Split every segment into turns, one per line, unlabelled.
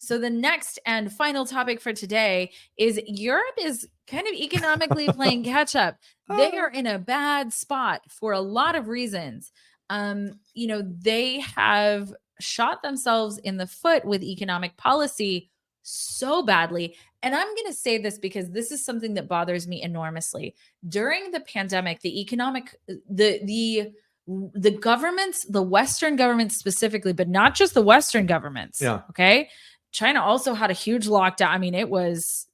So the next and final topic for today is Europe is kind of economically playing catch up. They are in a bad spot for a lot of reasons. They have shot themselves in the foot with economic policy so badly. And I'm going to say this because this is something that bothers me enormously. During the pandemic, the governments, the Western governments specifically, but not just the Western governments.
Yeah.
Okay. China also had a huge lockdown. I mean, it was.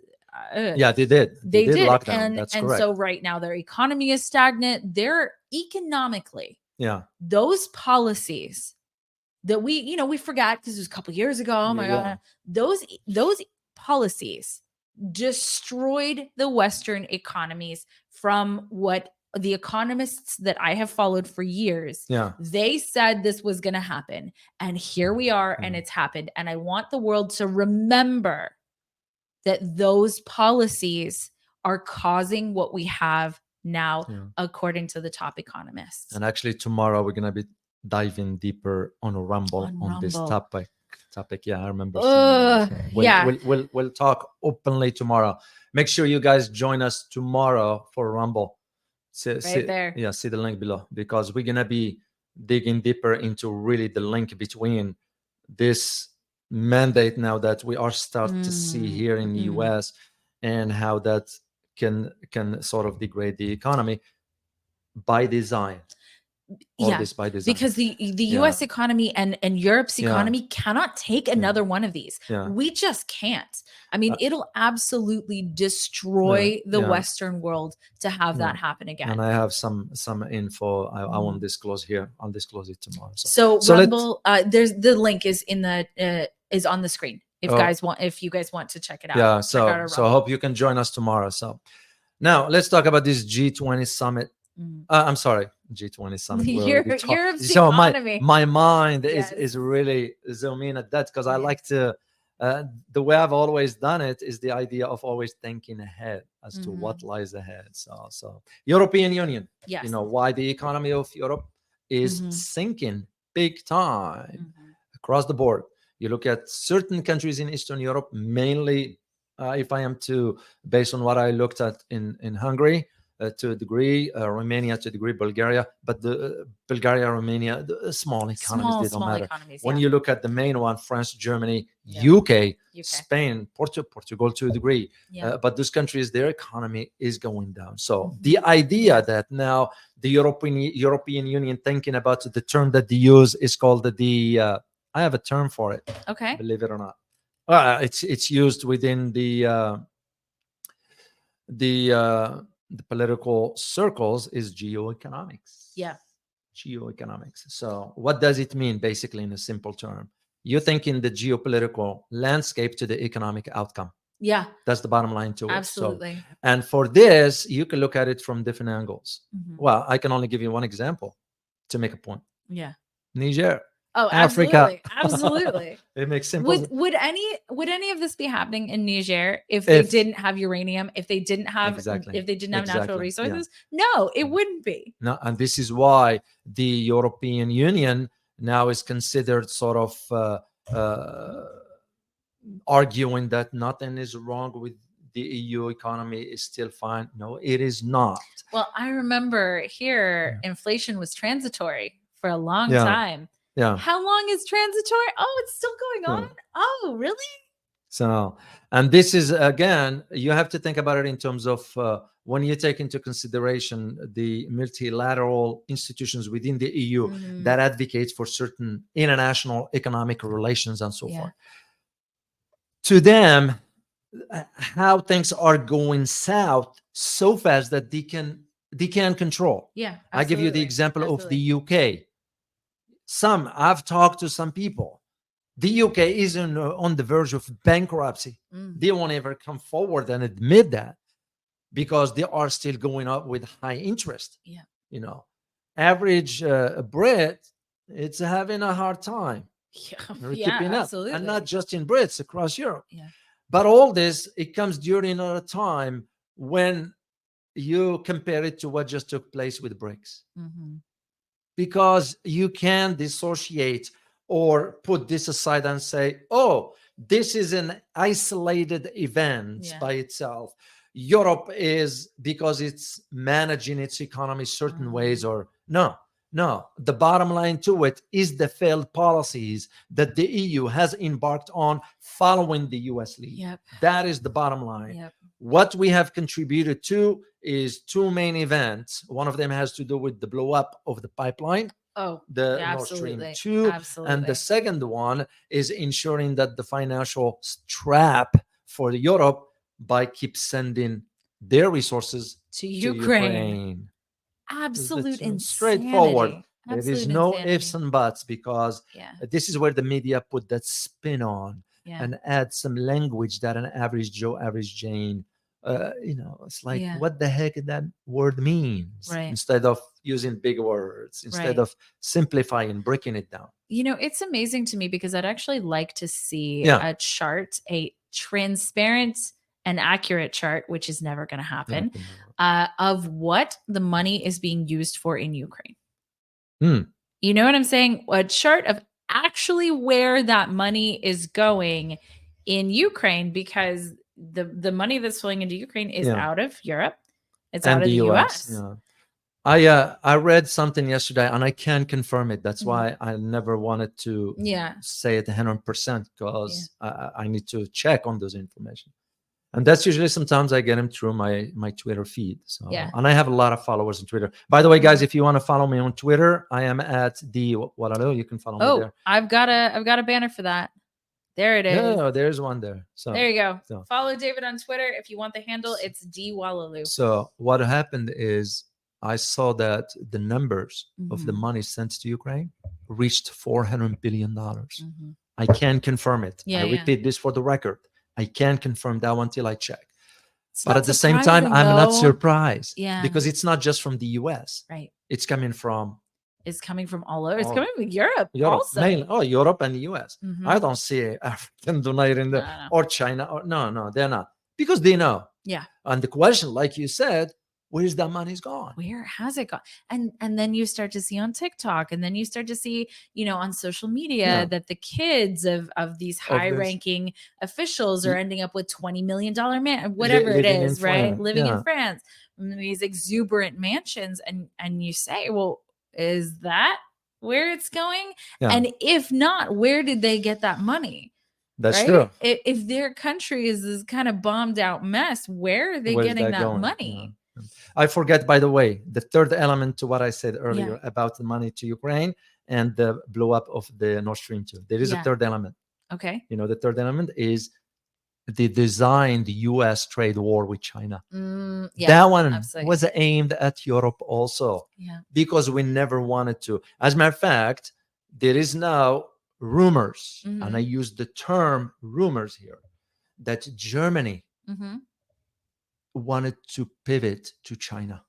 Yeah, they did.
They did
lockdown. That's correct.
So right now their economy is stagnant. They're economically.
Yeah.
Those policies that we forgot because it was a couple years ago. Oh my God. Those policies destroyed the Western economies from what the economists that I have followed for years, they said this was going to happen. And here we are, and it's happened. And I want the world to remember that those policies are causing what we have now, according to the top economists.
And actually, tomorrow we're going to be diving deeper on Rumble on this topic. Yeah, I remember. We'll talk openly tomorrow. Make sure you guys join us tomorrow for Rumble.
There.
Yeah, see the link below, because we're gonna be digging deeper into really the link between this mandate now that we are starting to see here in the US, and how that can sort of degrade the economy by design. This by design.
Because the US economy and Europe's economy cannot take another one of these. We just can't. I mean, it'll absolutely destroy the Western world to have that happen again.
And I have some info I won't disclose here. I'll disclose it tomorrow.
So Rumble, there's the link is in the is on the screen if you guys want to check it out.
Yeah, so I hope you can join us tomorrow. So now let's talk about this G20 summit. I'm sorry, G20 summit.
Europe's economy.
My mind is really zooming at that, because I like to. The way I've always done it is the idea of always thinking ahead as to what lies ahead. So European Union.
Yes.
You know why the economy of Europe is sinking big time across the board. You look at certain countries in Eastern Europe, mainly, if I am to, based on what I looked at in Hungary, to a degree, Romania to a degree, Bulgaria, but the Bulgaria, Romania, the small economies, they don't matter. When you look at the main one, France, Germany, UK, Spain, Portugal to a degree, but those countries, their economy is going down. So the idea that now the European Union thinking about the term that they use is called I have a term for it.
Okay.
Believe it or not. It's used within the political circles is geoeconomics.
Yeah.
Geoeconomics. So what does it mean, basically, in a simple term? You think in the geopolitical landscape to the economic outcome.
Yeah.
That's the bottom line to it.
Absolutely.
And for this, you can look at it from different angles. Well, I can only give you one example to make a point.
Yeah.
Niger.
Oh,
Africa.
Absolutely.
It makes simple.
Would any of this be happening in Niger if they didn't have uranium, if they didn't have natural resources? No, it wouldn't be.
No, and this is why the European Union now is considered sort of arguing that nothing is wrong with the EU economy, is still fine. No, it is not.
Well, I remember here, inflation was transitory for a long time.
Yeah.
How long is transitory? Oh, it's still going on. Oh, really?
So, and this is, again, you have to think about it in terms of when you take into consideration the multilateral institutions within the EU that advocate for certain international economic relations and so forth. To them, how things are going south so fast that they can control.
Yeah, absolutely.
I give you the example of the UK. I've talked to some people. The UK is on the verge of bankruptcy. They won't ever come forward and admit that, because they are still going up with high interest.
Yeah.
You know, average Brit, it's having a hard time. Keeping up.
Absolutely.
And not just in Brits, across Europe.
Yeah.
But all this, it comes during a time when you compare it to what just took place with BRICS. Because you can dissociate or put this aside and say, oh, this is an isolated event by itself. Europe is, because it's managing its economy certain ways, or no. The bottom line to it is the failed policies that the EU has embarked on following the US lead. That is the bottom line. What we have contributed to is two main events. One of them has to do with the blow up of the pipeline, the Nord Stream 2. And the second one is ensuring that the financial trap for Europe by keep sending their resources to Ukraine.
Absolute insanity.
Straightforward. There is no ifs and buts, because this is where the media put that spin on and add some language that an average Joe, average Jane, it's like, what the heck that word means, instead of using big words, instead of simplifying, breaking it down.
It's amazing to me, because I'd actually like to see a chart, a transparent and accurate chart, which is never going to happen, of what the money is being used for in Ukraine. You know what I'm saying? A chart of actually where that money is going in Ukraine, because the money that's flowing into Ukraine is out of Europe. It's out of the US.
I read something yesterday, and I can't confirm it. That's why I never wanted to say it 100%, because I need to check on those information. And that's usually, sometimes I get them through my Twitter feed. So, and I have a lot of followers on Twitter. By the way, guys, if you want to follow me on Twitter, I am at the Oualaalou. You can follow me there.
I've got a banner for that. There it is.
Yeah, there's one there. So
there you go. So, follow David on Twitter. If you want the handle, it's Oualaalou.
So what happened is, I saw that the numbers of the money sent to Ukraine reached $400 billion. I can't confirm it. I repeat this for the record. I can't confirm that one until I check. But at the same time, I'm not surprised, because it's not just from the US.
Right.
It's coming from
all over. It's coming from Europe also.
Mainly, Europe and the US. I don't see African donating or China, or no, they're not, because they know. And the question, like you said, where's that money's gone?
Where has it gone? And then you start to see on TikTok, and then you start to see, on social media, that the kids of these high-ranking officials are ending up with $20 million whatever it is, right? Living in France, these exuberant mansions, and you say, well, is that where it's going? And if not, where did they get that money?
That's true.
If their country is this kind of bombed out mess, where are they getting that money?
I forget, by the way, the third element to what I said earlier about the money to Ukraine and the blow up of the Nord Stream 2. There is a third element.
Okay.
The third element is the US trade war with China. That one was aimed at Europe also, because we never wanted to. As a matter of fact, there is now rumors, and I use the term rumors here, that Germany wanted to pivot to China.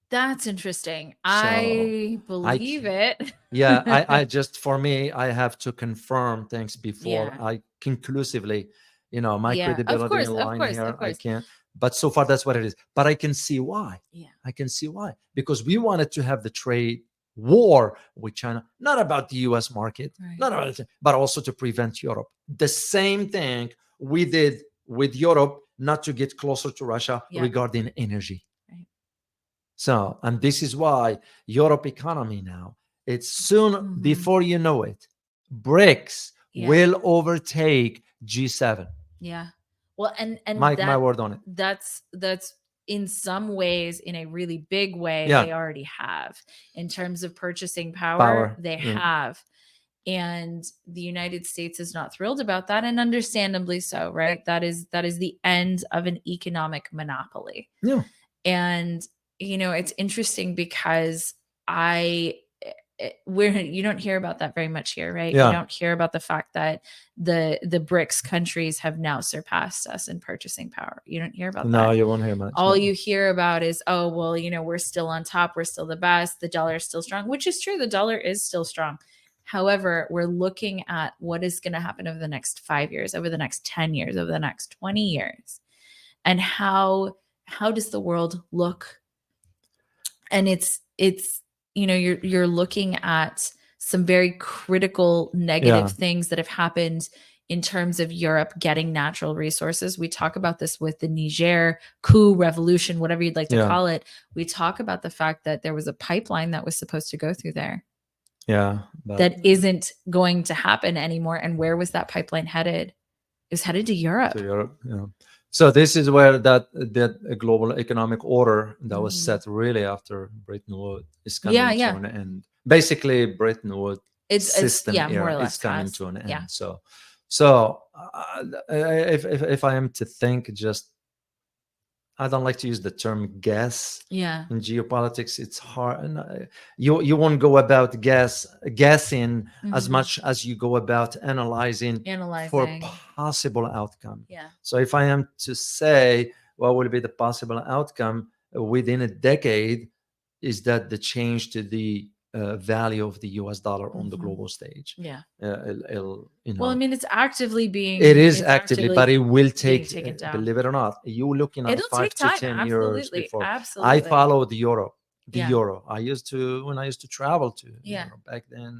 That's interesting. I believe it.
I just, for me, I have to confirm things before I conclusively, my credibility in line here. I can't. But so far, that's what it is. But I can see why. I can see why. Because we wanted to have the trade war with China, not about the US market, not about it, but also to prevent Europe. The same thing we did with Europe, not to get closer to Russia regarding energy. So, and this is why Europe economy now, it's soon, before you know it, BRICS will overtake G7.
Well, and
Mark my word on it.
That's in some ways, in a really big way, they already have. In terms of purchasing power. They have. And the United States is not thrilled about that, and understandably so, right? That is the end of an economic monopoly. And it's interesting, because you don't hear about that very much here, right? You don't hear about the fact that the BRICS countries have now surpassed us in purchasing power. You don't hear about that.
No, you won't hear much.
All you hear about is, oh, well, we're still on top. We're still the best. The dollar is still strong, which is true. The dollar is still strong. However, we're looking at what is going to happen over the next 5 years, over the next 10 years, over the next 20 years. And how does the world look? And it's you're looking at some very critical negative things that have happened in terms of Europe getting natural resources. We talk about this with the Niger coup, revolution, whatever you'd like to call it. We talk about the fact that there was a pipeline that was supposed to go through there.
Yeah.
That isn't going to happen anymore. And where was that pipeline headed? It was headed to Europe.
Yeah. So this is where that global economic order that was set really after Bretton Woods is coming to an end. Basically, Bretton Woods system era is coming to an end. So if I am to think, just I don't like to use the term guess.
Yeah.
In geopolitics, it's hard. And you won't go about guessing as much as you go about analyzing for possible outcome.
Yeah.
So if I am to say what will be the possible outcome within a decade, is that the change to the value of the US dollar on the global stage.
Yeah.
Well,
I mean, it's actively being.
It is actively, but it will take. Believe it or not, you looking at
It'll
5 to 10 years
Absolutely.
before.
Absolutely.
I follow the euro. Euro. I used to travel to Europe back then,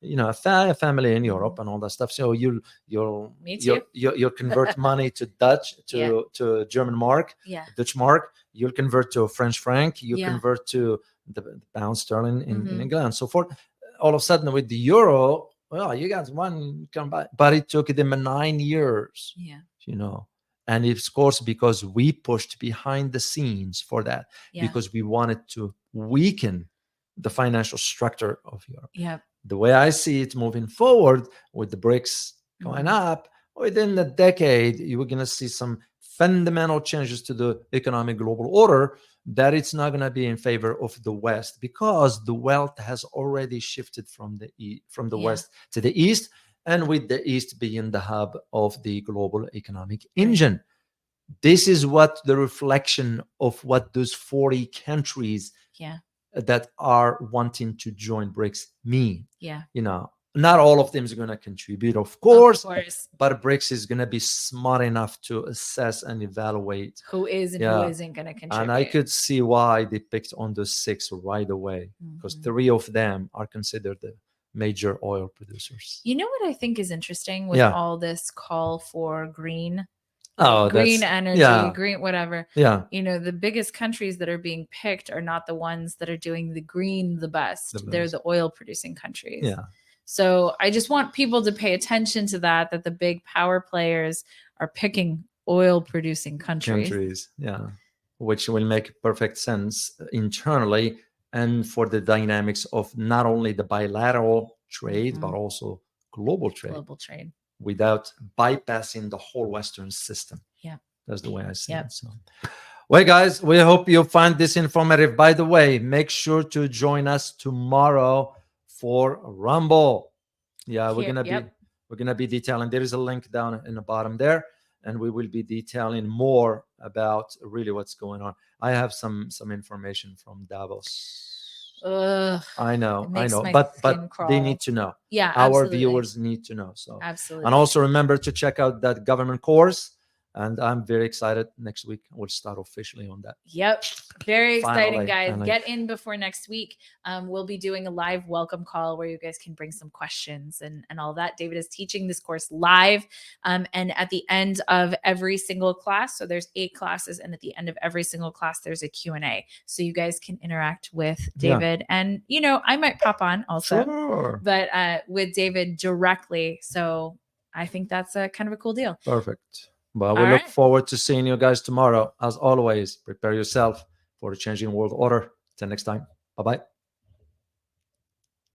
and a family in Europe and all that stuff. So you'll convert money to Dutch to German mark, Dutch mark. You'll convert to French franc. You convert to the pound sterling in England and so forth. All of a sudden, with the euro, well, you got one come by, but it took them 9 years. And it's, of course, because we pushed behind the scenes for that, because we wanted to weaken the financial structure of Europe. The way I see it moving forward, with the BRICS going up, within the decade, you're going to see some fundamental changes to the economic global order, that it's not going to be in favor of the West, because the wealth has already shifted from the West to the East, and with the East being the hub of the global economic engine. This is what the reflection of what those 40 countries that are wanting to join BRICS mean. Not all of them is going to contribute, of course, but BRICS is going to be smart enough to assess and evaluate
who is and who isn't going to contribute.
And I could see why they picked on those 6 right away, because 3 of them are considered the major oil producers.
You know what I think is interesting with all this call for green energy, green whatever. The biggest countries that are being picked are not the ones that are doing the green the best. They're the oil producing countries. So I just want people to pay attention to that the big power players are picking oil producing countries.
Which will make perfect sense internally, and for the dynamics of not only the bilateral trade, but also global trade. Without bypassing the whole Western system. That's the way I see it. So, well, guys, we hope you find this informative. By the way, make sure to join us tomorrow for Rumble. We're gonna be detailing. There is a link down in the bottom there, and we will be detailing more about really what's going on. I have some information from Davos. I know, but they need to know. Our viewers need to know. So
absolutely.
And also remember to check out that government course. And I'm very excited. Next week we'll start officially on that.
Very exciting, guys. Get in before next week. We'll be doing a live welcome call where you guys can bring some questions and all that. David is teaching this course live. And at the end of every single class, so there's 8 classes, and at the end of every single class, there's a Q&A. So you guys can interact with David. And, I might pop on also, but with David directly. So I think that's a kind of a cool deal.
Perfect. Well, we look forward to seeing you guys tomorrow. As always, prepare yourself for the changing world order. Till next time. Bye-bye.